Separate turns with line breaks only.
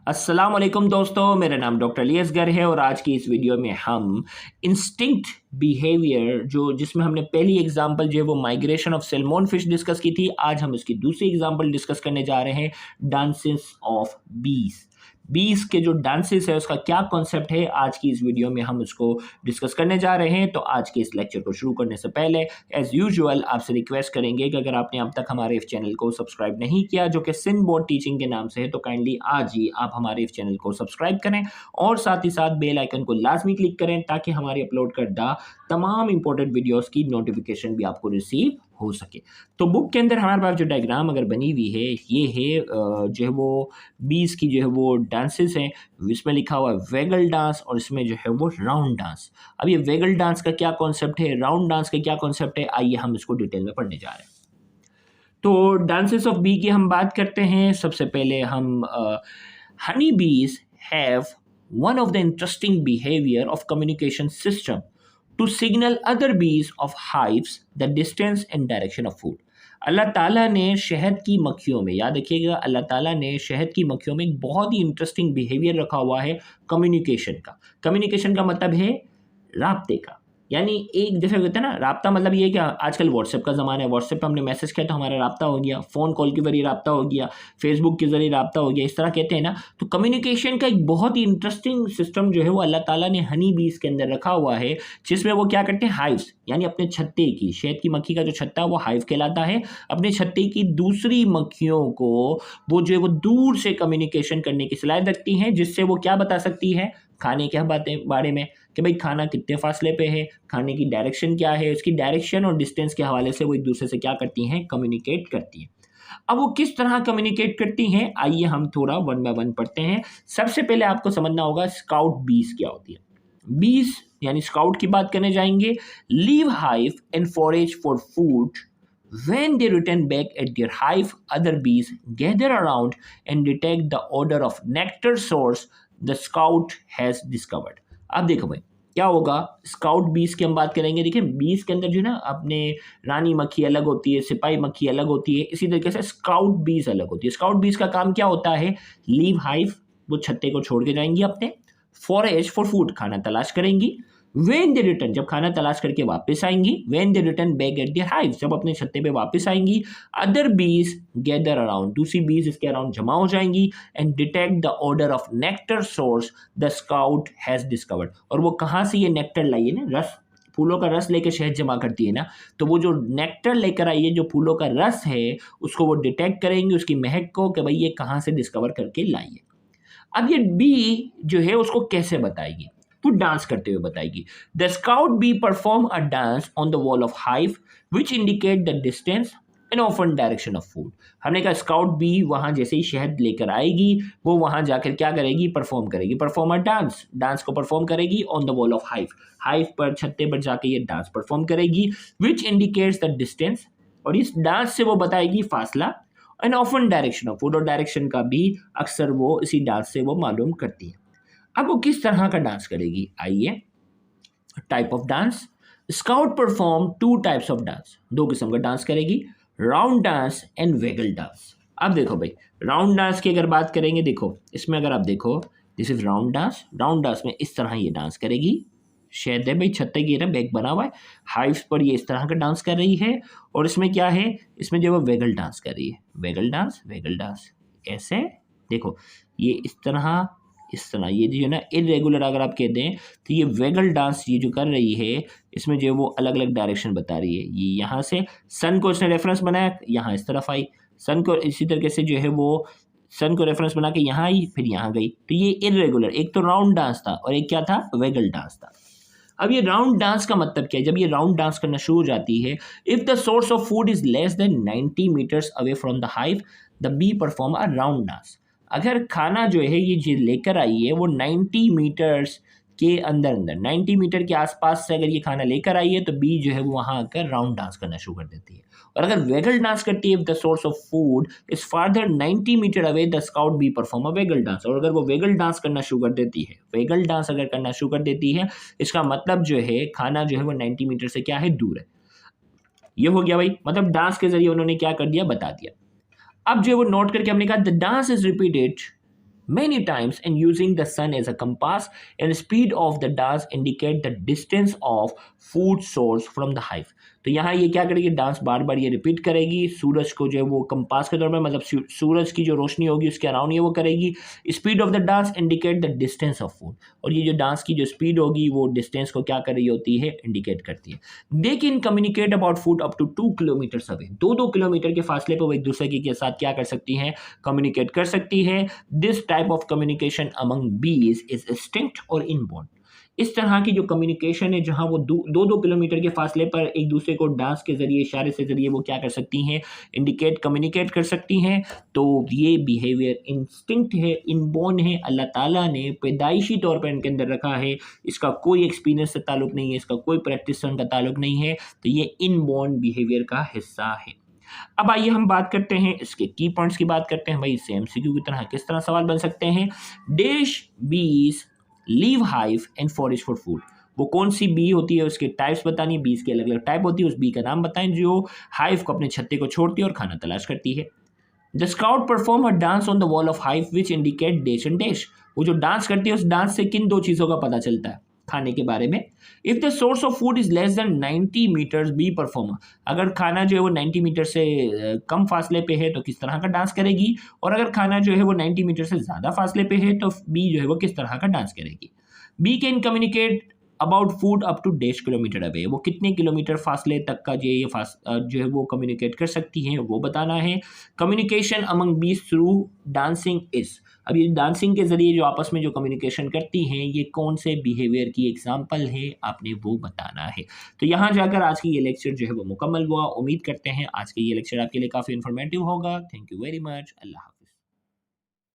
अस्सलाम वालेकुम दोस्तों, मेरा नाम डॉक्टर अली असगर है और आज की इस वीडियो में हम इंस्टिंक्ट बिहेवियर जिसमें हमने पहली एग्जांपल जो है वो migration of salmon fish discuss की थी। आज हम इसकी दूसरी एग्जांपल डिस्कस करने जा रहे हैं, डांसेस ऑफ बीस। बीस के जो डांसेस है उसका क्या कॉन्सेप्ट है, आज की इस वीडियो में हम उसको डिस्कस करने जा रहे हैं। तो आज के इस लेक्चर को शुरू करने से पहले एज यूजुअल आपसे रिक्वेस्ट करेंगे कि अगर आपने अब तक हमारे इस चैनल को सब्सक्राइब नहीं किया जो कि सिंध बोर्ड टीचिंग के नाम से है, तो काइंडली आज ही आप हमारे इस चैनल को सब्सक्राइब करें और साथ ही साथ बेल आइकन को लाजमी क्लिक करें ताकि हमारे अपलोड करदा तमाम इंपॉर्टेंट वीडियोस की नोटिफिकेशन भी आपको रिसीव हो सके। तो बुक के अंदर हमारे पास जो डायग्राम अगर बनी हुई है ये है जो है वो 20 की जो है वो डांसेस हैं। इसमें लिखा हुआ है वेगल डांस और इसमें जो है वो राउंड डांस। अब ये वेगल डांस का क्या कॉन्सेप्ट है, राउंड डांस का क्या कॉन्सेप्ट है, आइए हम इसको डिटेल में पढ़ने जा रहे हैं। तो डांसेस ऑफ बी की हम बात करते हैं। सबसे पहले हम हनी बीज have one of the interesting behavior of communication system to signal other bees of hives the distance and direction of food। अल्लाह ताला ने शहद की मक्खियों में, याद रखिएगा, अल्लाह ताला ने शहद की मक्खियों में एक बहुत ही इंटरेस्टिंग बिहेवियर रखा हुआ है कम्युनिकेशन का। कम्युनिकेशन का मतलब है राब्ते का, यानी एक जैसे कहते हैं ना राब्ता, मतलब ये कि आजकल व्हाट्सएप का ज़माना है, व्हाट्सएप पे हमने मैसेज किया तो हमारा राब्ता हो गया, फ़ोन कॉल के जरिए राब्ता हो गया, फेसबुक के जरिए राब्ता हो गया, इस तरह कहते हैं ना। तो कम्युनिकेशन का एक बहुत ही इंटरेस्टिंग सिस्टम जो है वो अल्लाह ताला ने हनी बीज के अंदर रखा हुआ है, जिसमें वो क्या करते हैं, हाइव्स यानी अपने छत्ते की, शहद की मक्खी का जो छत्ता है वो हाइव कहलाता है, अपने छत्ते की दूसरी मक्खियों को वो जो है वो दूर से कम्युनिकेशन करने की सलाहियत रखती हैं, जिससे वो क्या बता सकती है खाने के बारे में कि भाई खाना कितने फासले पे है, खाने की डायरेक्शन क्या है, उसकी डायरेक्शन और डिस्टेंस के हवाले से वो एक दूसरे से क्या करती हैं, कम्युनिकेट करती हैं। अब वो किस तरह कम्युनिकेट करती हैं, आइए हम थोड़ा वन बाय वन पढ़ते हैं। सबसे पहले आपको समझना होगा स्काउट बीज क्या होती है। बीज यानी स्काउट की बात करने जाएंगे। Leave hive and forage for food. When they return back at their hive, other bees gather around and detect the odor of nectar source the scout has discovered। अब देखो भाई क्या होगा, स्काउट बीज की हम बात करेंगे। देखिए बीज के अंदर जो है ना अपने रानी मक्खी अलग होती है, सिपाही मक्खी अलग होती है, इसी तरीके से स्काउट बीज अलग होती है। स्काउट बीज का काम क्या होता है, लीव हाइव, वो छत्ते को छोड़ के जाएंगी अपने, फॉरेज फॉर फूड, खाना तलाश करेंगी, वेन दे रिटर्न, जब खाना तलाश करके वापस आएंगी, when they return back at there hive, जब अपने छत्ते पे वापस आएंगी, अदर बीज गैदर अराउंड, दूसरी बीज इसके अराउंड जमा हो जाएंगी, and detect the order of nectar source the scout has discovered. और वो कहाँ से ये नेक्टर लाई है ना, रस, फूलों का रस लेकर शहद जमा करती है ना, तो वो जो नेक्टर लेकर आई है, जो फूलों का रस है, उसको वो डिटेक्ट करेंगे, उसकी महक को, कि भाई ये कहाँ से डिस्कवर करके लाई है। अब ये बी जो है उसको कैसे बताएगी, वो डांस करते हुए बताएगी। The scout bee perform a dance on the wall of hive which indicate the distance and often direction of food. हमने कहा स्काउट बी वहां जैसे ही शहद लेकर आएगी, वो वहां जाकर क्या करेगी, परफॉर्म करेगी, परफॉर्म अ डांस, डांस को परफॉर्म करेगी on the wall of hive, hive पर, छत्ते पर जाके ये डांस परफॉर्म करेगी, विच इंडिकेट्स द डिस्टेंस, और इस डांस से वो बताएगी फासला, and often direction of food, और डायरेक्शन का भी अक्सर वो इसी डांस से वो मालूम करती है। अब वो किस तरह का डांस करेगी, आइए। Type of dance, scout perform two types of dance, दो किस्म का डांस करेगी, round dance and vagal dance. अब देखो भाई राउंड डांस की अगर बात करेंगे, देखो इसमें अगर आप देखो, this is round dance. Round dance में इस तरह ये डांस करेगी, शहद है भाई, छत्ते की ना बैग बना हुआ है, हाइव्स पर ये इस तरह का डांस कर रही है, और इसमें क्या है, इसमें जो वो वेगल डांस कर रही है, वेगल डांस, वेगल डांस ऐसे देखो, ये इस तरह, इस तरह, ये जो है ना इरेगुलर अगर आप कहते हैं तो ये वेगल डांस ये जो कर रही है, इसमें जो है वो अलग अलग डायरेक्शन बता रही है। ये यहाँ से सन को इसने रेफरेंस बनाया, यहाँ इस तरफ आई, सन को इसी तरीके से जो है वो सन को रेफरेंस बना के यहाँ आई, फिर यहाँ गई। तो ये इरेगुलर, एक तो राउंड डांस था और एक क्या था, वेगल डांस था। अब ये राउंड डांस का मतलब क्या है, जब ये राउंड डांस करना शुरू हो जाती है, if the source of food is less than 90 metres away from the hive the bee perform a round dance. अगर खाना जो है ये जो लेकर आई है वो 90 मीटर्स के अंदर अंदर, 90 मीटर के आसपास से अगर ये खाना लेकर आई है, तो बी जो है वो वहाँ आकर राउंड डांस करना शुरू कर देती है। और अगर वेगल डांस करती है, the source of food is farther 90 metre away the scout bee perform a waggle dance. और अगर वो वेगल डांस करना शुरू कर देती है, वेगल डांस अगर करना शुरू कर देती है, इसका मतलब जो है खाना जो है वो 90 मीटर से क्या है, दूर है। ये हो गया भाई, मतलब डांस के जरिए उन्होंने क्या कर दिया, बता दिया। अब जो है वो नोट करके हमने कहा the dance is repeated many times and using the sun as a compass, and speed of the dance indicate the distance of food source from the hive. तो यहाँ ये क्या करेगी, डांस बार बार ये रिपीट करेगी, सूरज को जो है वो कंपास के तौर पर, मतलब सूरज की जो रोशनी होगी उसके अराउंड ये वो करेगी. Speed of the dance indicate the distance of food, और ये जो डांस की जो स्पीड होगी वो डिस्टेंस को क्या कर रही होती है, इंडिकेट करती है. They can communicate about food up to 2 kilometre away, 2 kilometre के फासले पर वो एक दूसरे के साथ क्या कर सकती हैं, कम्युनिकेट कर सकती है. This type of communication among बीज इज एक्सटिंक्ट और इनबॉर्न. इस तरह की जो कम्युनिकेशन है जहां वो 2 किलोमीटर के फासले पर एक दूसरे को डांस के जरिए, इशारे से जरिए वो क्या कर सकती हैं, इंडिकेट, कम्युनिकेट कर सकती हैं. तो ये बिहेवियर इंस्टिंक्ट है, इनबॉर्न है, अल्लाह ताला ने पैदाइशी तौर पर इनके अंदर रखा है. इसका कोई एक्सपीरियंस से ताल्लुक नहीं है, इसका कोई प्रैक्टिस से उनका ताल्लुक नहीं है. तो ये इनबॉर्न बिहेवियर का हिस्सा है. अब आइए हम बात करते हैं इसके की पॉइंट्स की बात करते हैं. भाई इससे एमसीक्यू की तरह किस तरह सवाल बन सकते हैं. डिश बीज leave hive and forest for food. वो कौन सी बी होती है, उसके टाइप्स बतानी, बीज के अलग अलग टाइप होती है, उस बी का नाम बताएं जो हाइव को, अपने छत्ते को छोड़ती है और खाना तलाश करती है. The scout perform a dance on the wall of hive which indicate dash and dash. वो जो डांस करती है उस डांस से किन 2 चीज़ों का पता चलता है, खाने के बारे में. If the source of food is less than 90 metres bee perform. अगर खाना जो है वो 90 मीटर से कम फासले पे है तो किस तरह का डांस करेगी, और अगर खाना जो है वो 90 मीटर से ज़्यादा फासले पे है तो बी जो है वो किस तरह का डांस करेगी. Bee can communicate about food up to 1.5 kilometre away. वो कितने किलोमीटर फासले तक का जो है वो कम्युनिकेट कर सकती हैं वो बताना है. कम्युनिकेशन अमंग बीज थ्रू डांसिंग इज. अब ये डांसिंग के जरिए जो आपस में जो कम्युनिकेशन करती हैं ये कौन से बिहेवियर की एग्जाम्पल है, आपने वो बताना है. तो यहाँ जाकर आज की ये लेक्चर जो है वो मुकम्मल हुआ. उम्मीद करते हैं आज के ये लेक्चर आपके लिए काफ़ी इन्फॉर्मेटिव होगा. Thank you very much. Allah.